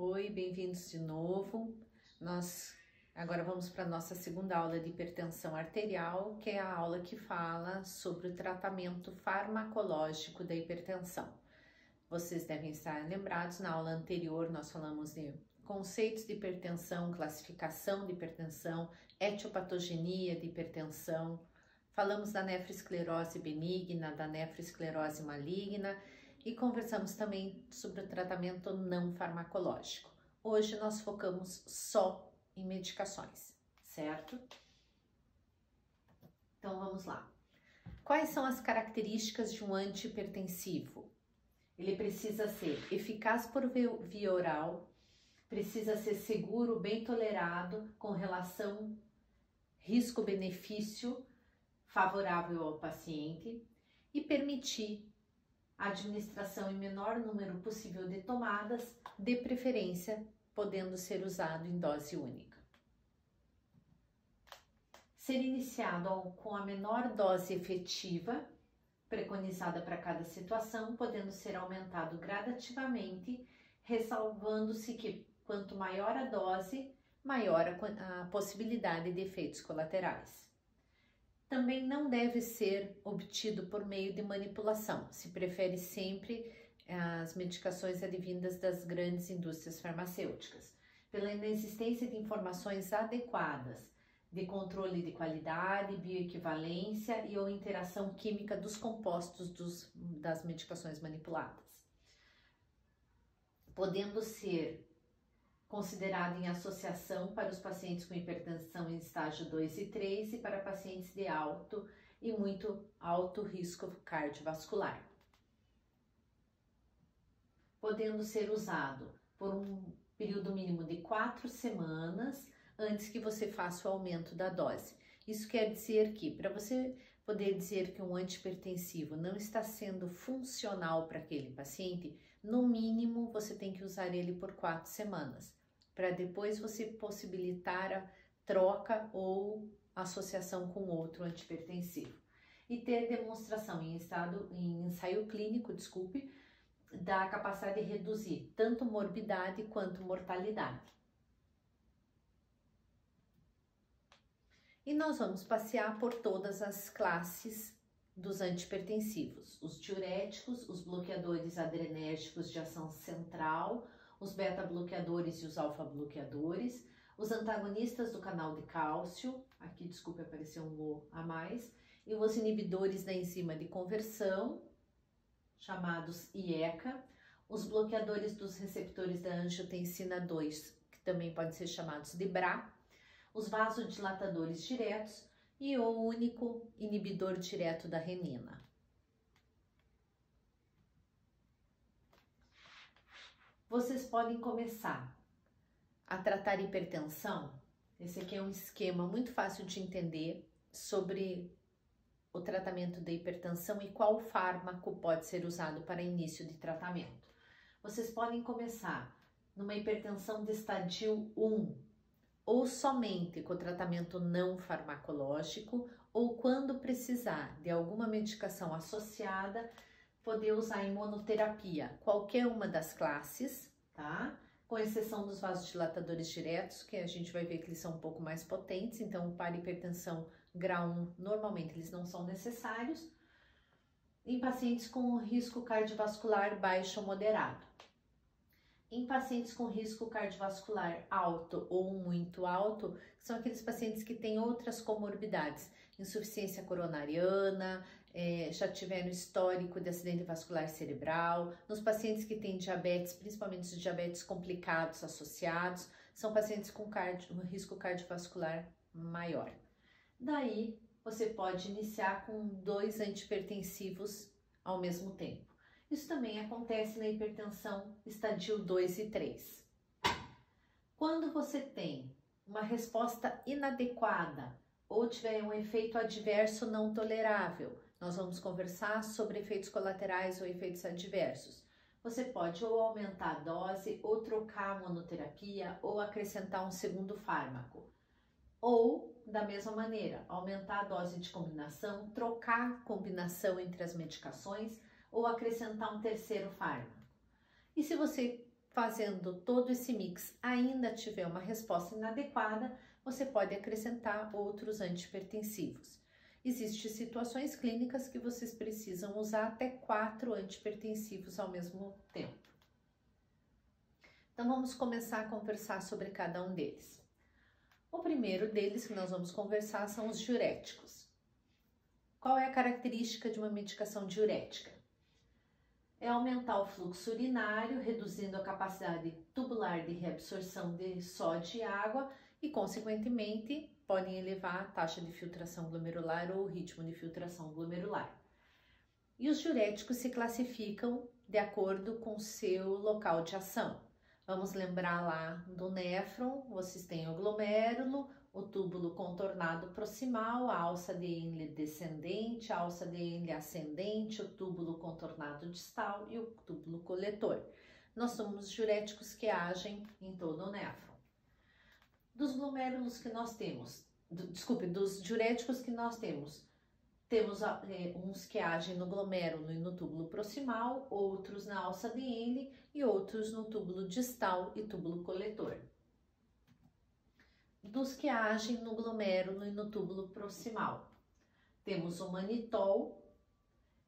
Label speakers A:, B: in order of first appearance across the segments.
A: Oi, bem-vindos de novo. Nós agora vamos para a nossa segunda aula de hipertensão arterial, que é a aula que fala sobre o tratamento farmacológico da hipertensão. Vocês devem estar lembrados, na aula anterior nós falamos de conceitos de hipertensão, classificação de hipertensão, etiopatogenia de hipertensão, falamos da nefroesclerose benigna, da nefroesclerose maligna, e conversamos também sobre o tratamento não farmacológico. Hoje nós focamos só em medicações, certo? Então vamos lá. Quais são as características de um antihipertensivo? Ele precisa ser eficaz por via oral, precisa ser seguro, bem tolerado, com relação risco-benefício favorável ao paciente e permitir a administração em menor número possível de tomadas, de preferência podendo ser usado em dose única. Ser iniciado com a menor dose efetiva, preconizada para cada situação, podendo ser aumentado gradativamente, ressalvando-se que quanto maior a dose, maior a possibilidade de efeitos colaterais. Também não deve ser obtido por meio de manipulação. Se prefere sempre as medicações advindas das grandes indústrias farmacêuticas, pela inexistência de informações adequadas de controle de qualidade, bioequivalência e ou interação química dos compostos das medicações manipuladas, podendo ser considerado em associação para os pacientes com hipertensão em estágio 2 e 3 e para pacientes de alto e muito alto risco cardiovascular. Podendo ser usado por um período mínimo de 4 semanas antes que você faça o aumento da dose. Isso quer dizer que, para você poder dizer que um antihipertensivo não está sendo funcional para aquele paciente, no mínimo você tem que usar ele por 4 semanas. Para depois você possibilitar a troca ou associação com outro antihipertensivo. E ter demonstração em ensaio clínico, da capacidade de reduzir tanto morbidade quanto mortalidade. E nós vamos passear por todas as classes dos antihipertensivos, os diuréticos, os bloqueadores adrenérgicos de ação central, os beta-bloqueadores e os alfa-bloqueadores, os antagonistas do canal de cálcio, aqui, desculpe, apareceu um O a mais, e os inibidores da enzima de conversão, chamados IECA, os bloqueadores dos receptores da angiotensina 2, que também podem ser chamados de BRA, os vasodilatadores diretos e o único inibidor direto da renina. Vocês podem começar a tratar hipertensão. Esse aqui é um esquema muito fácil de entender sobre o tratamento da hipertensão e qual fármaco pode ser usado para início de tratamento. Vocês podem começar numa hipertensão de estadio 1, ou somente com tratamento não farmacológico, ou quando precisar de alguma medicação associada, poder usar imunoterapia, qualquer uma das classes, tá? Com exceção dos vasodilatadores diretos, que a gente vai ver que eles são um pouco mais potentes, então para hipertensão grau 1, normalmente eles não são necessários, em pacientes com risco cardiovascular baixo ou moderado. Em pacientes com risco cardiovascular alto ou muito alto, são aqueles pacientes que têm outras comorbidades, insuficiência coronariana, já tiveram histórico de acidente vascular cerebral, nos pacientes que têm diabetes, principalmente os diabetes complicados associados, são pacientes com risco cardiovascular maior. Daí, você pode iniciar com 2 antihipertensivos ao mesmo tempo. Isso também acontece na hipertensão estadio 2 e 3. Quando você tem uma resposta inadequada ou tiver um efeito adverso não tolerável, nós vamos conversar sobre efeitos colaterais ou efeitos adversos. Você pode ou aumentar a dose, ou trocar a monoterapia, ou acrescentar um segundo fármaco. Ou, da mesma maneira, aumentar a dose de combinação, trocar a combinação entre as medicações, ou acrescentar um terceiro fármaco. E se você fazendo todo esse mix ainda tiver uma resposta inadequada, você pode acrescentar outros antipertensivos. Existem situações clínicas que vocês precisam usar até 4 antipertensivos ao mesmo tempo. Então vamos começar a conversar sobre cada um deles. O primeiro deles que nós vamos conversar são os diuréticos. Qual é a característica de uma medicação diurética? É aumentar o fluxo urinário, reduzindo a capacidade tubular de reabsorção de sódio e água e, consequentemente, podem elevar a taxa de filtração glomerular ou o ritmo de filtração glomerular. E os diuréticos se classificam de acordo com seu local de ação. Vamos lembrar lá do néfron, vocês têm o glomérulo, o túbulo contornado proximal, a alça de Henle descendente, a alça de Henle ascendente, o túbulo contornado distal e o túbulo coletor. Nós somos diuréticos que agem em todo o néfron. Dos glomérulos que nós temos, dos diuréticos que nós temos uns que agem no glomérulo e no túbulo proximal, outros na alça de Henle e outros no túbulo distal e túbulo coletor. Dos que agem no glomérulo e no túbulo proximal, temos o manitol,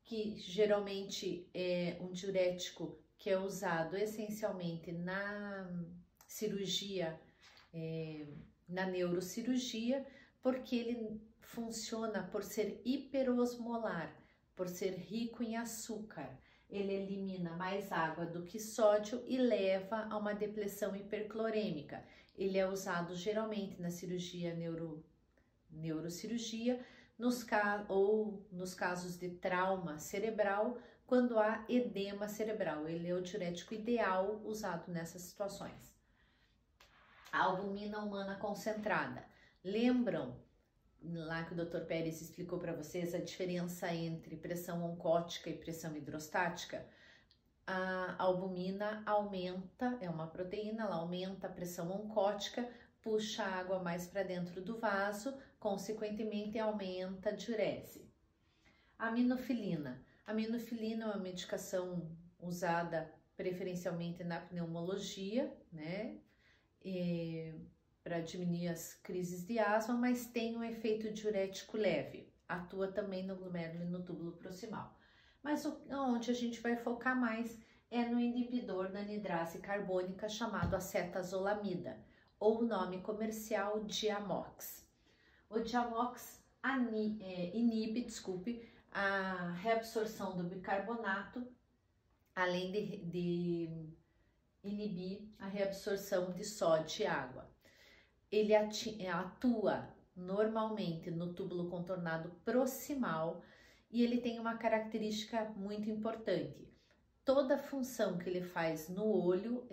A: que geralmente é um diurético que é usado essencialmente na cirurgia, na neurocirurgia, porque ele funciona por ser hiperosmolar, por ser rico em açúcar. Ele elimina mais água do que sódio e leva a uma depressão hiperclorêmica. Ele é usado geralmente na cirurgia neurocirurgia, nos casos de trauma cerebral, quando há edema cerebral. Ele é o diurético ideal usado nessas situações. A albumina humana concentrada. Lembram lá que o Dr. Pérez explicou para vocês a diferença entre pressão oncótica e pressão hidrostática? A albumina aumenta, é uma proteína, ela aumenta a pressão oncótica, puxa a água mais para dentro do vaso, consequentemente aumenta a diurese. Aminofilina. A aminofilina é uma medicação usada preferencialmente na pneumologia, né? Para diminuir as crises de asma, mas tem um efeito diurético leve. Atua também no glomérulo e no túbulo proximal. Mas onde a gente vai focar mais é no inibidor da anidrase carbônica chamado acetazolamida, ou nome comercial Diamox. O Diamox inibe a reabsorção do bicarbonato, além de inibir a reabsorção de sódio e água. Ele atua normalmente no túbulo contornado proximal e ele tem uma característica muito importante. Toda a função que ele faz no olho,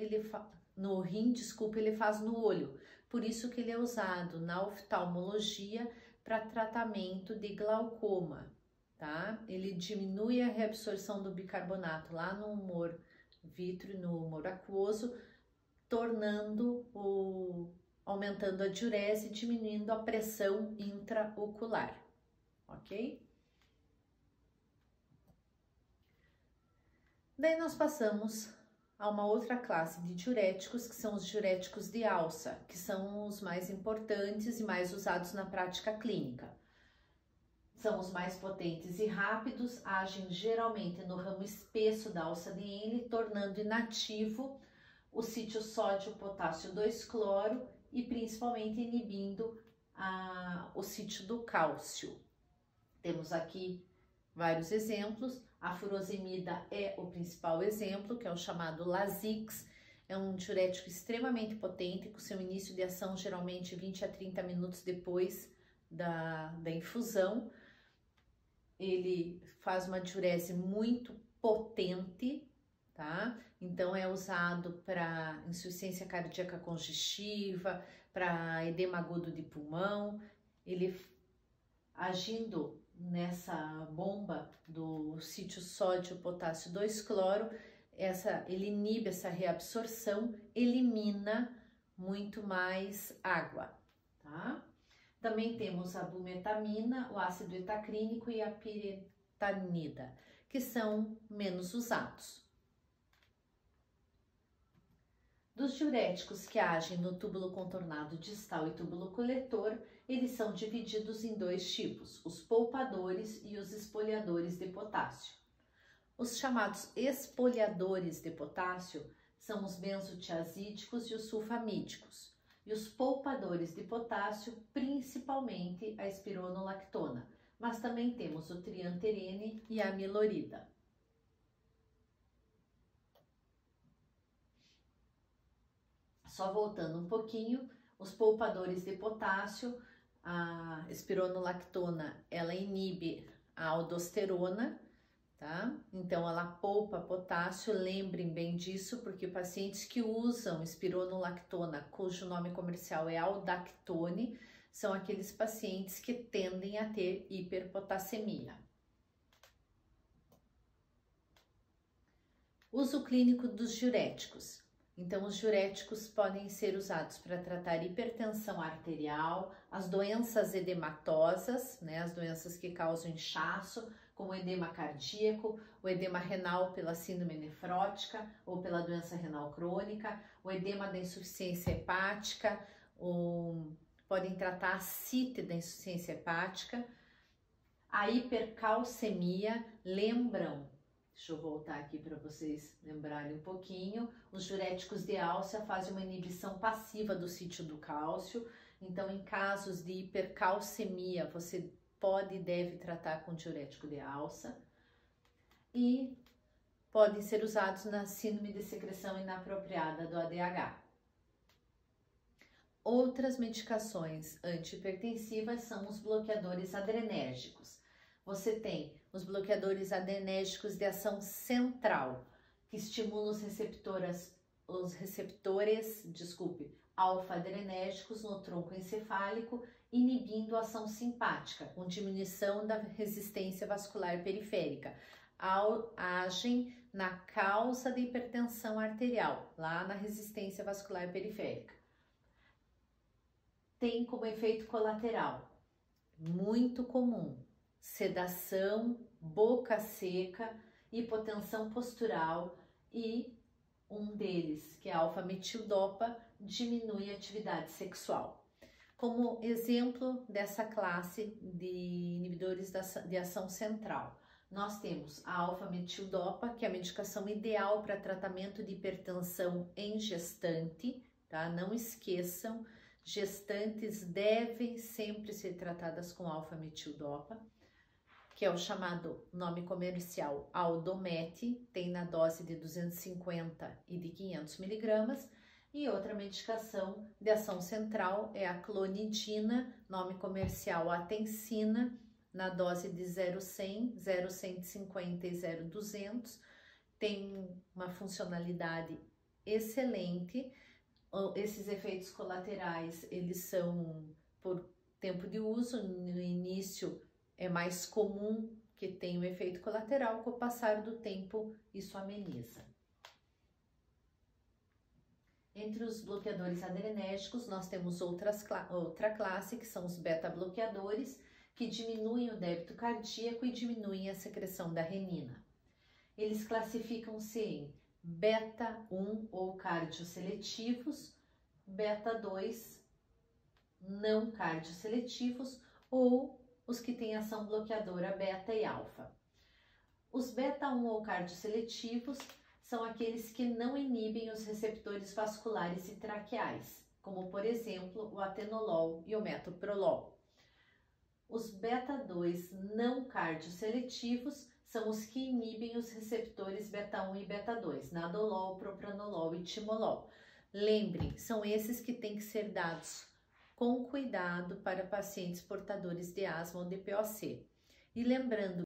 A: no rim, ele faz no olho. Por isso que ele é usado na oftalmologia para tratamento de glaucoma, tá? Ele diminui a reabsorção do bicarbonato lá no humor vítreo, no humor aquoso, aumentando a diurese e diminuindo a pressão intraocular, ok? Daí nós passamos a uma outra classe de diuréticos, que são os diuréticos de alça, que são os mais importantes e mais usados na prática clínica. São os mais potentes e rápidos, agem geralmente no ramo espesso da alça de Henle, tornando inativo o sítio sódio-potássio 2-cloro e principalmente inibindo o sítio do cálcio. Temos aqui vários exemplos. A furosemida é o principal exemplo, que é o chamado Lasix. É um diurético extremamente potente, com seu início de ação geralmente 20 a 30 minutos depois da infusão. Ele faz uma diurese muito potente, tá? Então é usado para insuficiência cardíaca congestiva, para edema agudo de pulmão. Ele agindo nessa bomba do sítio sódio-potássio 2-cloro, ele inibe essa reabsorção, elimina muito mais água, tá? Também temos a bumetamina, o ácido etacrínico e a piretanida, que são menos usados. Dos diuréticos que agem no túbulo contornado distal e túbulo coletor, eles são divididos em dois tipos, os poupadores e os espoliadores de potássio. Os chamados espoliadores de potássio são os benzotiazídicos e os sulfamídicos, e os poupadores de potássio, principalmente a espironolactona, mas também temos o trianterene e a amilorida. Só voltando um pouquinho, os poupadores de potássio, a espironolactona, ela inibe a aldosterona, tá? Então, ela poupa potássio, lembrem bem disso, porque pacientes que usam espironolactona, cujo nome comercial é aldactone, são aqueles pacientes que tendem a ter hiperpotassemia. Uso clínico dos diuréticos. Então, os diuréticos podem ser usados para tratar hipertensão arterial, as doenças edematosas, né, as doenças que causam inchaço, como o edema cardíaco, o edema renal pela síndrome nefrótica ou pela doença renal crônica, o edema da insuficiência hepática, podem tratar a ascite da insuficiência hepática, a hipercalcemia, lembram? Deixa eu voltar aqui para vocês lembrarem um pouquinho. Os diuréticos de alça fazem uma inibição passiva do sítio do cálcio. Então, em casos de hipercalcemia, você pode e deve tratar com diurético de alça. E podem ser usados na síndrome de secreção inapropriada do ADH. Outras medicações antihipertensivas são os bloqueadores adrenérgicos. Você tem os bloqueadores adrenérgicos de ação central, que estimulam os receptores alfa-adrenérgicos no tronco encefálico, inibindo a ação simpática, com diminuição da resistência vascular periférica. Agem na causa da hipertensão arterial, lá na resistência vascular periférica. Tem como efeito colateral, muito comum, sedação, boca seca, hipotensão postural e um deles, que é a alfa-metildopa, diminui a atividade sexual. Como exemplo dessa classe de inibidores de ação central, nós temos a alfa-metildopa, que é a medicação ideal para tratamento de hipertensão em gestante, tá? Não esqueçam, gestantes devem sempre ser tratadas com alfa-metildopa, que é o chamado nome comercial Aldomet, tem na dose de 250 e de 500 miligramas, e outra medicação de ação central é a clonidina, nome comercial Atencina, na dose de 0,100, 0,150 e 0,200, tem uma funcionalidade excelente. Esses efeitos colaterais, eles são por tempo de uso, no início é mais comum que tenha um efeito colateral, com o passar do tempo isso ameniza. Entre os bloqueadores adrenérgicos, nós temos outra classe, que são os beta-bloqueadores, que diminuem o débito cardíaco e diminuem a secreção da renina. Eles classificam-se em beta-1 ou cardioseletivos, beta-2 não cardioseletivos ou os que têm ação bloqueadora beta e alfa. Os beta-1 ou cardioseletivos são aqueles que não inibem os receptores vasculares e traqueais, como por exemplo o atenolol e o metoprolol. Os beta-2 não cardioseletivos são os que inibem os receptores beta-1 e beta-2, nadolol, propranolol e timolol. Lembrem, são esses que têm que ser dados com cuidado para pacientes portadores de asma ou de POC. E lembrando